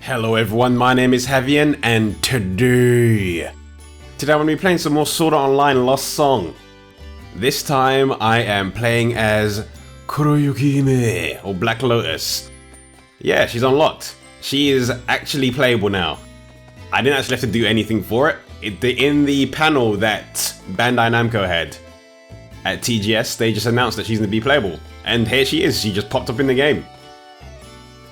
Hello everyone, my name is Havian, and today I'm going to be playing some more Sword Art Online Lost Song. This time I am playing as Kuroyukihime, or Black Lotus. Yeah, she's unlocked. She is actually playable now. I didn't actually have to do anything for it. In the panel that Bandai Namco had at TGS, they just announced that she's going to be playable. And here she is, she just popped up in the game.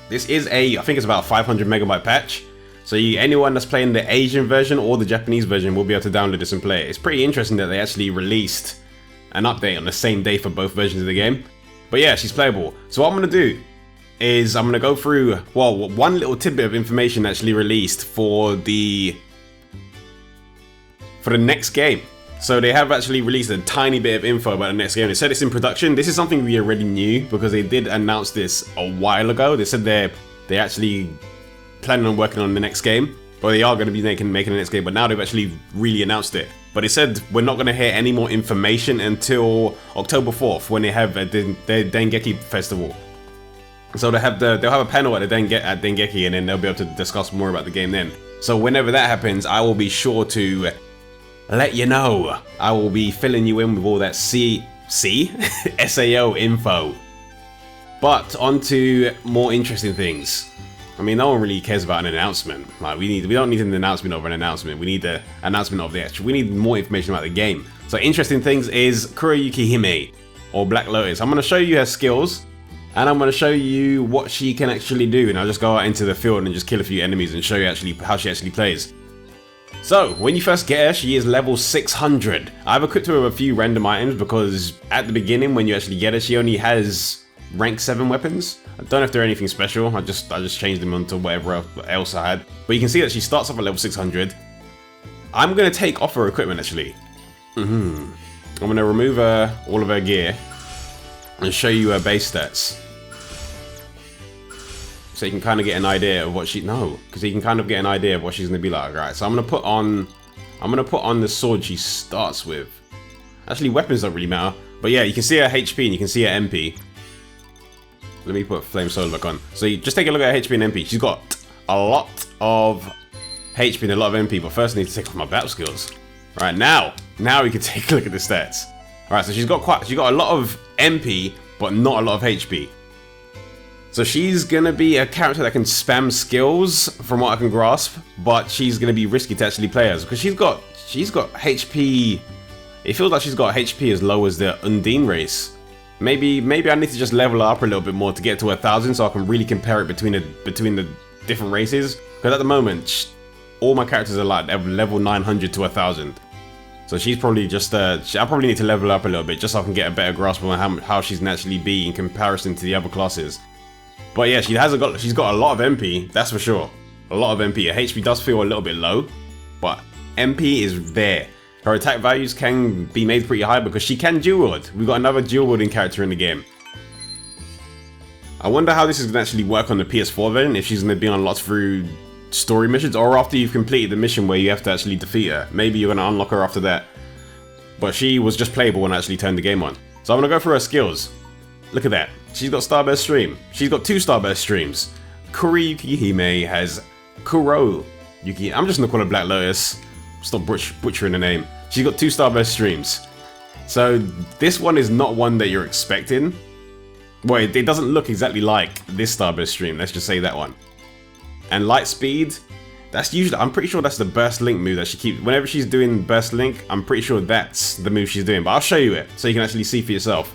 This is I think it's about a 500 megabyte patch. So anyone that's playing the Asian version or the Japanese version will be able to download this and play it. It's pretty interesting that they actually released an update on the same day for both versions of the game. But yeah, she's playable. So what I'm going to do is I'm going to go through, well, one little tidbit of information actually released for the next game. So they have actually released a tiny bit of info about the next game. They said it's in production. This is something we already knew because they did announce this a while ago. They said they're actually planning on working on the next game, or they are going to be making the next game, but now they've actually really announced it. But they said we're not going to hear any more information until October 4th when they have their Dengeki festival. So they'll have a panel at Dengeki, and then they'll be able to discuss more about the game then. So whenever that happens, I will be sure to let you know. I will be filling you in with all that SAO info. But on to more interesting things. I mean, no one really cares about an announcement. Like we don't need an announcement of an announcement. We need the announcement of the actual. We need more information about the game. So interesting things is Kuroyukihime, or Black Lotus. I'm going to show you her skills, and I'm going to show you what she can actually do. And I'll just go out into the field and just kill a few enemies and show you how she actually plays. So, when you first get her, she is level 600. I've equipped her with a few random items because at the beginning, when you actually get her, she only has rank 7 weapons. I don't know if they're anything special. I just changed them onto whatever else I had. But you can see that she starts off at level 600. I'm going to take off her equipment, actually. I'm going to remove all of her gear and show you her base stats. So you can kind of get an idea of what she's going to be like. Right, so I'm gonna put on the sword she starts with. Actually, weapons don't really matter, but yeah, you can see her HP and you can see her MP. Let me put Flame Solar back on. So you just take a look at her HP and MP. She's got a lot of HP and a lot of MP, but first I need to take off my battle skills. Right, now we can take a look at the stats. Alright, so she's got a lot of MP, but not a lot of HP. So she's gonna be a character that can spam skills, from what I can grasp, but she's gonna be risky to actually play as because she's got HP. It feels like she's got HP as low as the Undine race. Maybe I need to just level her up a little bit more to get to 1,000, so I can really compare it between the different races. Because at the moment, all my characters are like level 900 to 1,000. So she's probably just I probably need to level her up a little bit just so I can get a better grasp on how she's naturally be in comparison to the other classes. But yeah, she's got a lot of MP, that's for sure. A lot of MP. Her HP does feel a little bit low, but MP is there. Her attack values can be made pretty high because she can dual wield. We've got another dual wielding character in the game. I wonder how this is going to actually work on the PS4 version, if she's going to be unlocked through story missions or after you've completed the mission where you have to actually defeat her. Maybe you're going to unlock her after that. But she was just playable when I actually turned the game on. So I'm going to go through her skills. Look at that. She's got Starburst Stream. She's got 2 Starburst Streams. Kuroyukihime has Kuroyuki. I'm just gonna call her Black Lotus. Stop butchering the name. She's got 2 Starburst Streams. So this one is not one that you're expecting. Well, it doesn't look exactly like this Starburst Stream. Let's just say that one. And Light Speed. That's usually. I'm pretty sure that's the Burst Link move that she keeps. Whenever she's doing Burst Link, I'm pretty sure that's the move she's doing. But I'll show you it so you can actually see for yourself.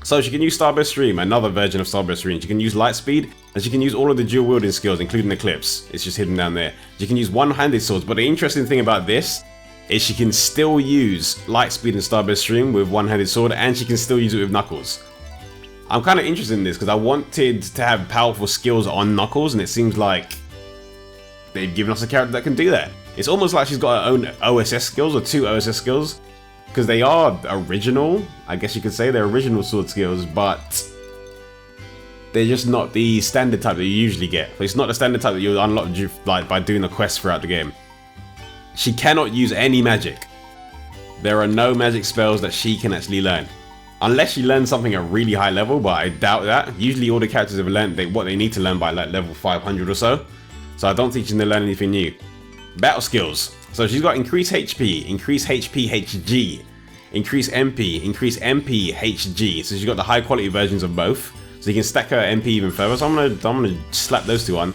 So she can use Starburst Stream, another version of Starburst Stream. She can use Light Speed, and she can use all of the dual wielding skills, including Eclipse. It's just hidden down there. She can use one-handed swords, but the interesting thing about this is she can still use Light Speed and Starburst Stream with one-handed sword, and she can still use it with Knuckles. I'm kind of interested in this because I wanted to have powerful skills on Knuckles, and it seems like they've given us a character that can do that. It's almost like she's got her own OSS skills, or 2 OSS skills. Because they are original, I guess you could say they're original sword skills, but they're just not the standard type that you usually get. So it's not the standard type that you unlock like by doing a quest throughout the game. She cannot use any magic. There are no magic spells that she can actually learn. Unless she learns something at a really high level, but I doubt that. Usually all the characters have learned what they need to learn by like level 500 or so. So I don't think she's gonna learn anything new. Battle skills. So she's got increased HP, increased HP HG, increased MP, increased MP HG. So she's got the high quality versions of both. So you can stack her MP even further. So I'm gonna slap those two on.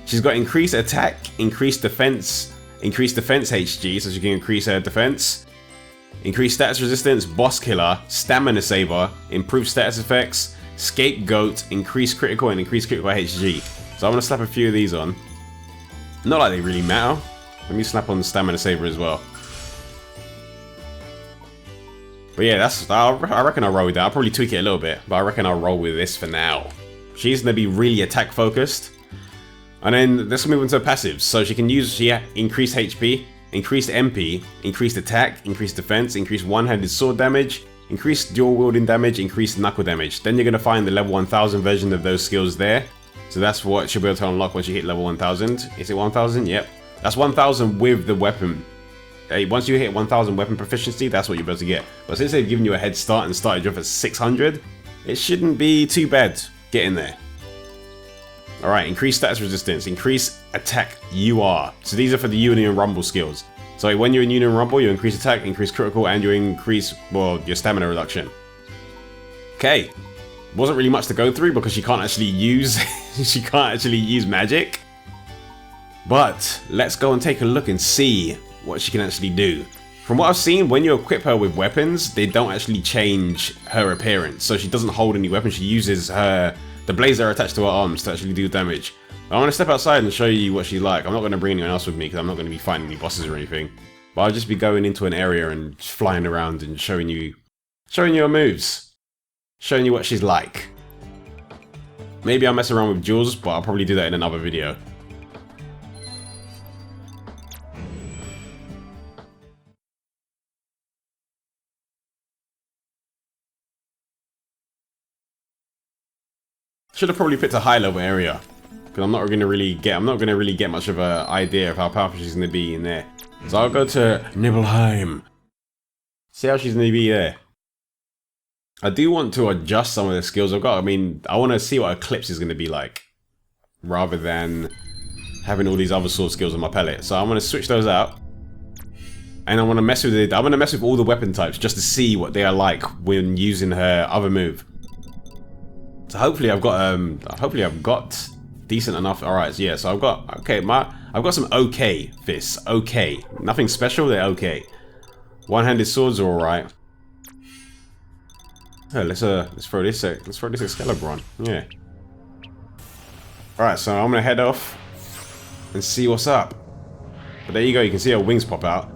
She's got increased attack, increased defense HG, so she can increase her defense. Increased status resistance, boss killer, stamina saver, improved status effects, scapegoat, increased critical, and increased critical HG. So I'm gonna slap a few of these on. Not like they really matter. Let me slap on the stamina saver as well. But yeah, I reckon I'll roll with that. I'll probably tweak it a little bit, but I reckon I'll roll with this for now. She's gonna be really attack focused. And then let's move into passives. So she can use increased HP, increased MP, increased attack, increased defense, increased one-handed sword damage, increased dual wielding damage, increased knuckle damage. Then you're gonna find the level 1000 version of those skills there. So that's what she'll be able to unlock once you hit level 1000. Is it 1000? Yep. That's 1000 with the weapon. Once you hit 1000 weapon proficiency, that's what you're able to get. But since they've given you a head start and started you off at 600, it shouldn't be too bad getting there. Alright, increased status resistance, increase attack UR. So these are for the Union Rumble skills. So when you're in Union Rumble, you increase attack, increase critical, and you increase, well, your stamina reduction. Okay. Wasn't really much to go through because she can't actually use magic. But let's go and take a look and see what she can actually do. From what I've seen, when you equip her with weapons, they don't actually change her appearance. So she doesn't hold any weapons, she uses the blades that are attached to her arms to actually do damage. I want to step outside and show you what she's like. I'm not going to bring anyone else with me because I'm not going to be fighting any bosses or anything. But I'll just be going into an area and flying around and showing you her moves. Showing you what she's like. Maybe I'll mess around with Jules, but I'll probably do that in another video. Should have probably picked a high level area because I'm not gonna really get much of an idea of how powerful she's gonna be in there. So I'll go to Nibelheim. See how she's gonna be there. I do want to adjust some of the skills I've got. I mean, I want to see what Eclipse is gonna be like, rather than having all these other sword skills on my palette. So I'm gonna switch those out, and I want to mess with it. I'm gonna mess with all the weapon types just to see what they are like when using her other move. So hopefully I've got decent enough. All right, so yeah. So I've got some okay fists. Okay, nothing special. They're okay. One-handed swords are all right. Oh, let's throw this Excalibur on. Yeah. All right, so I'm gonna head off and see what's up. But there you go. You can see her wings pop out.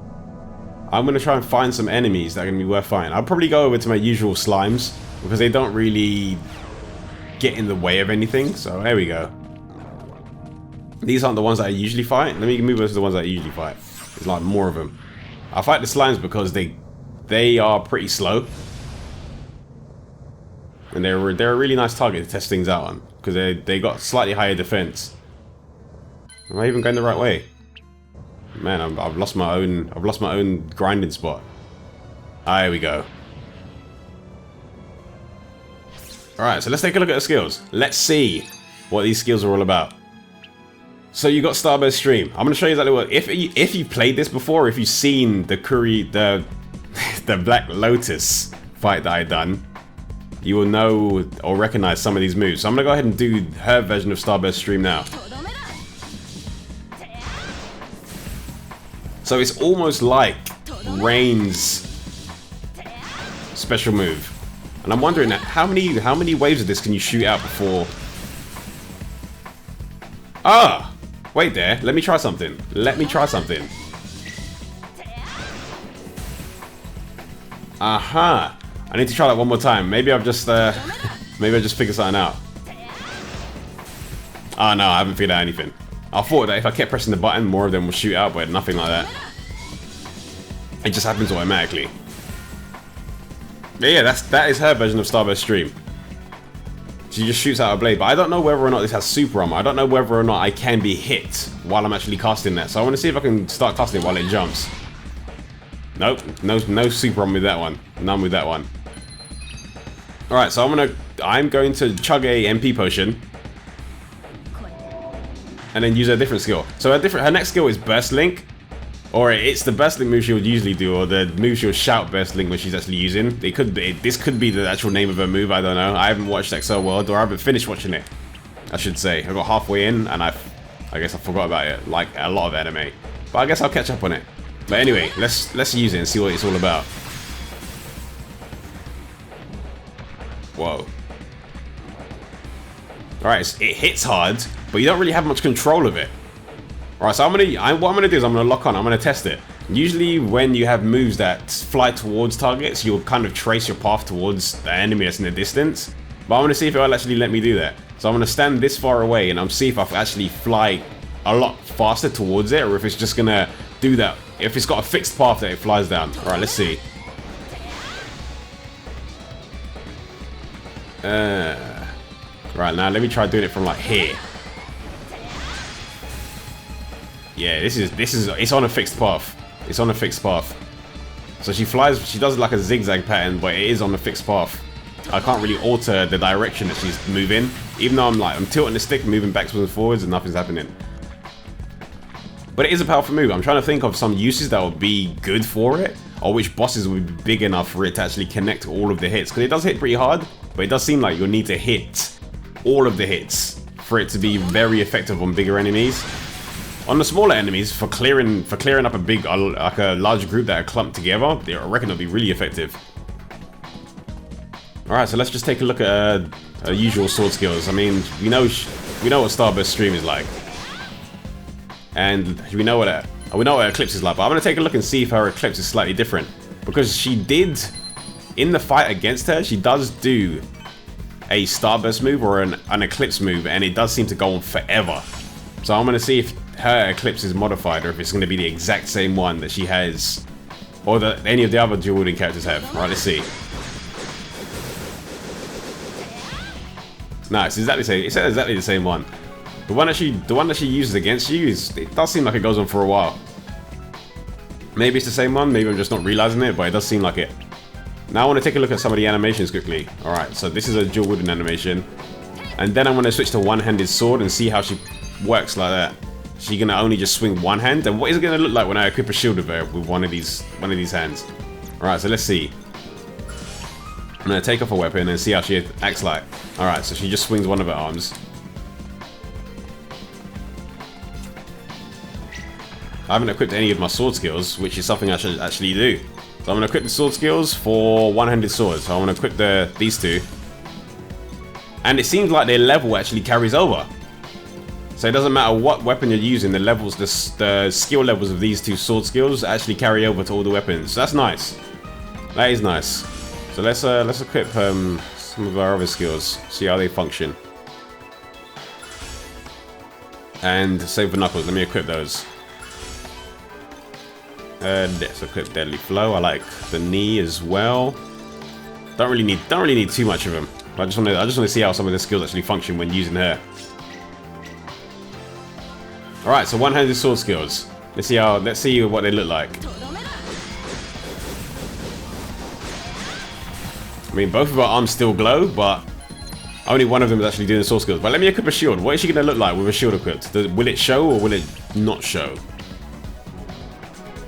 I'm gonna try and find some enemies that are gonna be worth fighting. I'll probably go over to my usual slimes because they don't really get in the way of anything. So there we go. These aren't the ones that I usually fight. Let me move over to the ones that I usually fight. There's like more of them. I fight the slimes because they are pretty slow, and they're a really nice target to test things out on because they got slightly higher defense. Am I even going the right way? Man, I've lost my own grinding spot. Ah, here we go. Alright, so let's take a look at the skills. Let's see what these skills are all about. So you got Starburst Stream. I'm going to show you exactly what... If you've played this before, if you've seen the Black Lotus fight that I've done, you will know or recognize some of these moves. So I'm going to go ahead and do her version of Starburst Stream now. So it's almost like Rain's special move. And I'm wondering how many waves of this can you shoot out before... Ah! Wait there, let me try something. Aha! I need to try that one more time. Maybe I've just figured something out. Oh no, I haven't figured out anything. I thought that if I kept pressing the button, more of them will shoot out, but nothing like that. It just happens automatically. Yeah, that is her version of Starburst Stream. She just shoots out a blade, but I don't know whether or not this has super armor. I don't know whether or not I can be hit while I'm actually casting that. So I want to see if I can start casting it while it jumps. Nope, no super armor with that one. None with that one. Alright, so I'm going to chug a MP potion. And then use a different skill. So her next skill is Burst Link. Or it's the Burst Link move she would usually do, or the move she would shout Burst Link when she's actually using. This could be the actual name of her move, I don't know. I haven't watched Excel World, or I haven't finished watching it, I should say. I got halfway in, and I guess I forgot about it, like a lot of anime. But I guess I'll catch up on it. But anyway, let's use it and see what it's all about. Whoa. Alright, it hits hard, but you don't really have much control of it. Alright, so what I'm gonna do is I'm gonna lock on, I'm gonna test it. Usually when you have moves that fly towards targets, you'll kind of trace your path towards the enemy that's in the distance. But I'm gonna see if it'll actually let me do that. So I'm gonna stand this far away and I'm see if I actually fly a lot faster towards it, or if it's just gonna do that. If it's got a fixed path that it flies down. Alright, let's see. Right, now let me try doing it from like here. Yeah, it's on a fixed path. It's on a fixed path. So she does like a zigzag pattern, but it is on a fixed path. I can't really alter the direction that she's moving. Even though I'm tilting the stick, moving backwards and forwards, and nothing's happening. But it is a powerful move. I'm trying to think of some uses that would be good for it, or which bosses would be big enough for it to actually connect all of the hits. Because it does hit pretty hard, but it does seem like you'll need to hit all of the hits for it to be very effective on bigger enemies. On the smaller enemies, for clearing up a big, like a large group that are clumped together, I reckon it'll be really effective. Alright, so let's just take a look at her usual sword skills. I mean, we know what Starburst Stream is like. And we know what her Eclipse is like, but I'm going to take a look and see if her Eclipse is slightly different. Because she did, in the fight against her, she does do a Starburst move or an Eclipse move, and it does seem to go on forever. So I'm going to see if her Eclipse is modified, or if it's going to be the exact same one that she has, or that any of the other dual wielding characters have. Right, let's see. No, it's exactly the same. It's exactly the same one. The one that she uses against you it does seem like it goes on for a while. Maybe it's the same one. Maybe I'm just not realizing it, but it does seem like it. Now I want to take a look at some of the animations quickly. All right, so this is a dual wielding animation, and then I'm going to switch to one-handed sword and see how she works like that. She's gonna only just swing one hand, and what is it gonna look like when I equip a shield with her with one of these hands? Alright, so let's see. I'm gonna take off a weapon and see how she acts like. Alright, so she just swings one of her arms. I haven't equipped any of my sword skills, which is something I should actually do. So I'm gonna equip the sword skills for one-handed swords. So I'm gonna equip these two. And it seems like their level actually carries over. So it doesn't matter what weapon you're using, the skill levels of these two sword skills actually carry over to all the weapons. So that's nice. That is nice. So let's equip some of our other skills, see how they function. And same for Knuckles. Let me equip those. Let's equip Deadly Flow. I like the knee as well. Don't really need too much of them. I just want to see how some of the skills actually function when using her. Alright, so one-handed sword skills. Let's see what they look like. I mean, both of our arms still glow, but only one of them is actually doing the sword skills. But let me equip a shield. What is she going to look like with a shield equipped? Will it show or will it not show?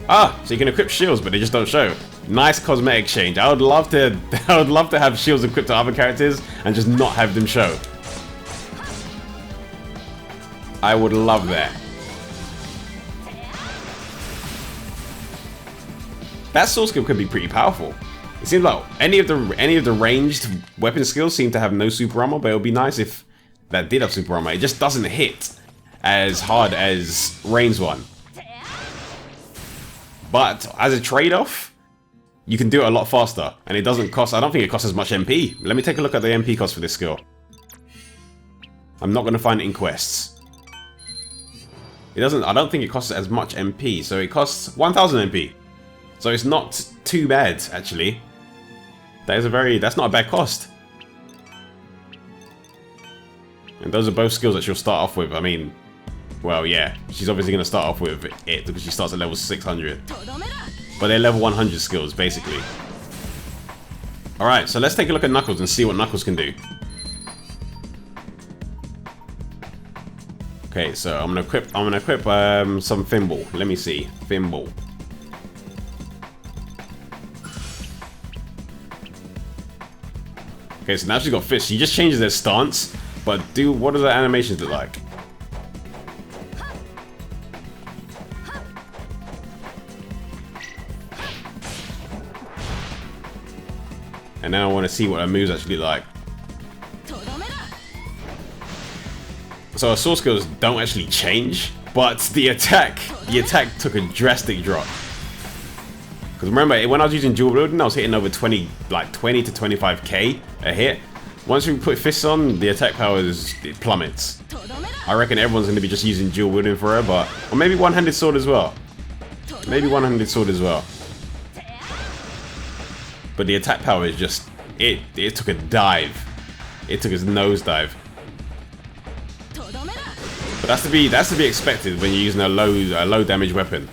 Ah, so you can equip shields, but they just don't show. Nice cosmetic change. I would love to have shields equipped to other characters and just not have them show. I would love that. That sword skill could be pretty powerful. It seems like any of the ranged weapon skills seem to have no super armor, but it would be nice if that did have super armor. It just doesn't hit as hard as ranged one. But as a trade-off, you can do it a lot faster, and it doesn't cost. I don't think it costs as much MP. Let me take a look at the MP cost for this skill. I'm not going to find it in quests. It doesn't. I don't think it costs as much MP, so it costs 1000 MP. So it's not too bad, actually. That's not a bad cost. And those are both skills that she'll start off with. I mean, well, yeah, she's obviously going to start off with it because she starts at level 600. But they're level 100 skills, basically. Alright, so let's take a look at Knuckles and see what Knuckles can do. Okay, so I'm gonna equip some Thimble. Let me see. Thimble. Okay, so now she's got fists. She just changes her stance, but what do the animations look like? And now I want to see what her moves actually look like. So her sword skills don't actually change, but the attack took a drastic drop. Because remember, when I was using dual wielding, I was hitting over 20 to 25k a hit. Once we put fists on, the attack power it plummets. I reckon everyone's going to be just using dual wielding for her, or maybe one-handed sword as well. Maybe one-handed sword as well. But the attack power is just, it took a dive. It took a nosedive. But that's to be expected when you're using a low damage weapon.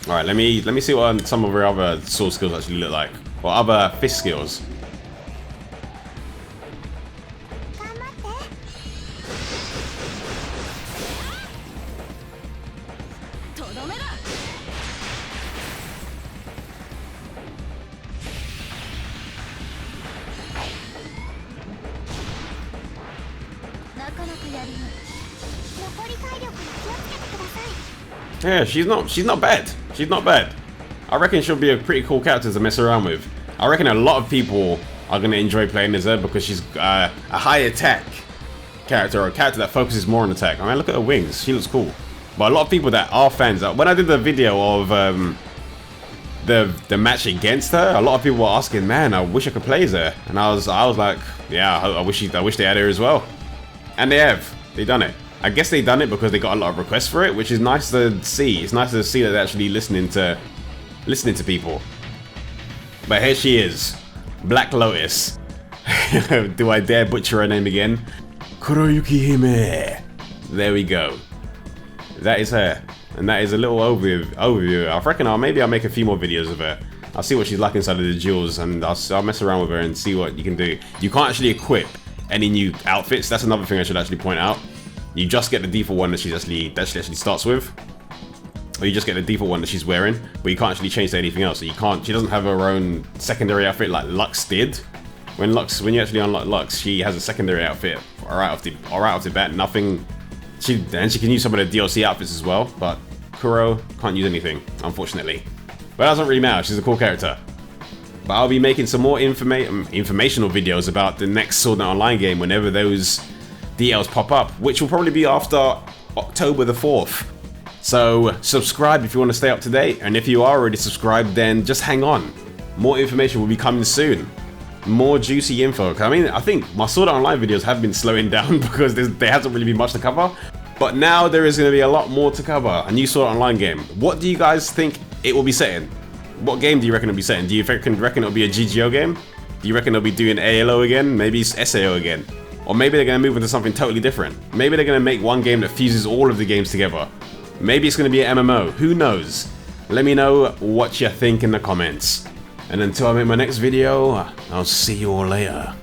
All right, let me see what some of her other sword skills actually look like, or other fist skills. Yeah, she's not bad. She's not bad. I reckon she'll be a pretty cool character to mess around with. I reckon a lot of people are going to enjoy playing as her because she's a high attack character, or a character that focuses more on attack. I mean, look at her wings. She looks cool. But a lot of people that are fans, when I did the video of the match against her, a lot of people were asking, man, I wish I could play as her. And I was like, yeah, I wish they had her as well. And they have. They done it. I guess they done it because they got a lot of requests for it, which is nice to see. It's nice to see that they're actually listening to people. But here she is, Black Lotus. Do I dare butcher her name again? Kuroyukihime. There we go. That is her, and that is a little overview. I reckon maybe I'll make a few more videos of her. I'll see what she's like inside of the duels, and I'll mess around with her and see what you can do. You can't actually equip any new outfits. That's another thing I should actually point out. You just get the default one that she actually starts with, or you just get the default one that she's wearing, but you can't actually change to anything else. So you can't. She doesn't have her own secondary outfit like Lux did. When you actually unlock Lux, she has a secondary outfit right off the bat. Nothing. She can use some of the DLC outfits as well, but Kuro can't use anything, unfortunately. But that doesn't really matter. She's a cool character. But I'll be making some more informational videos about the next Sword Art Online game whenever those DLs pop up, which will probably be after October the 4th. So subscribe if you want to stay up to date, and if you are already subscribed, then just hang on. More information will be coming soon. More juicy info. I mean, I think my Sword Art Online videos have been slowing down because there hasn't really been much to cover. But now there is going to be a lot more to cover. A new Sword Art Online game. What do you guys think it will be set in? What game do you reckon it'll be set in? Do you reckon it'll be a GGO game? Do you reckon they'll be doing ALO again? Maybe SAO again? Or maybe they're going to move into something totally different. Maybe they're going to make one game that fuses all of the games together. Maybe it's going to be an MMO. Who knows? Let me know what you think in the comments. And until I make my next video, I'll see you all later.